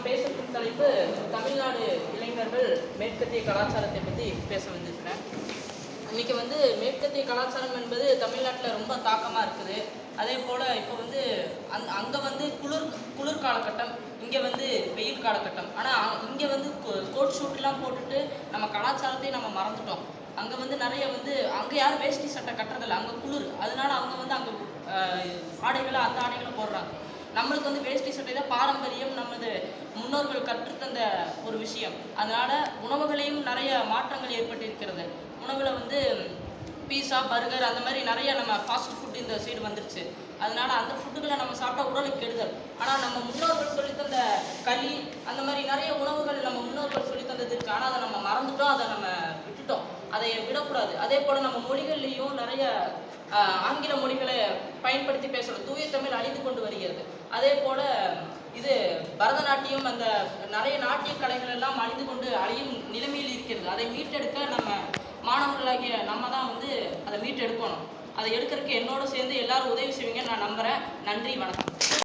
நான் பேசுகிற தலைப்பு தமிழ்நாடு இளைஞர்கள் மேற்கத்திய கலாச்சாரத்தை பற்றி பேச வந்திருக்கிறேன். இன்றைக்கி மேற்கத்திய கலாச்சாரம் என்பது தமிழ்நாட்டில் ரொம்ப தாக்கமாக இருக்குது. அதே போல் இப்போ அங்கே குளிர் காலகட்டம், இங்கே வெயில் காலகட்டம். ஆனால் இங்கே கோட் ஷூட்லாம் போட்டுட்டு நம்ம கலாச்சாரத்தை நம்ம மறந்துட்டோம். அங்கே நிறைய அங்கே யாரும் வேஷ்டி சட்டை கட்டுறதில்ல, அங்கே குளிர். அதனால அவங்க அங்கே ஆடைகளை அந்த ஆடைகளை போடுறாங்க. நம்மளுக்கு வேஷ்டி சட்டை தான் பாரம்பரியம், நமது முன்னோர்கள் கற்றுத்தந்த ஒரு விஷயம். அதனால் உணவுகளையும் நிறைய மாற்றங்கள் ஏற்பட்டிருக்கிறது. உணவில் பீஸா, பர்கர் அந்த மாதிரி நிறைய நம்ம ஃபாஸ்ட் ஃபுட் இந்த சைடு வந்துருச்சு. அதனால் அந்த ஃபுட்டுகளை நம்ம சாப்பிட்டா உடலுக்கு கெடுதல். ஆனால் நம்ம முன்னோர்கள் சொல்லித்தந்த களி அந்த மாதிரி நிறைய உணவுகள் நம்ம முன்னோர்கள் சொல்லித்தந்தது இருக்குது. ஆனால் அதை நம்ம மறந்துட்டோம், அதை நம்ம விட்டுட்டோம். அதை விடக்கூடாது. அதே போல் நம்ம மொழிகள்லேயும் நிறைய ஆங்கில மொழிகளை பயன்படுத்தி பேசுகிறோம். தூய தமிழ் அழிந்து கொண்டு வருகிறது. அதே போல் பரதநாட்டியம், அந்த நிறைய நாட்டிய கலைகள் எல்லாம் அழிந்து கொண்டு அழியும் நிலைமையில் இருக்கிறது. அதை மீட்டெடுக்க நம்ம மாணவர்களாகிய நம்ம தான் அதை மீட்டெடுக்கணும். அதை எடுக்கிறதுக்கு என்னோடு சேர்ந்து எல்லாரும் உதவி செய்வீங்கன்னு நான் நம்புகிறேன். நன்றி, வணக்கம்.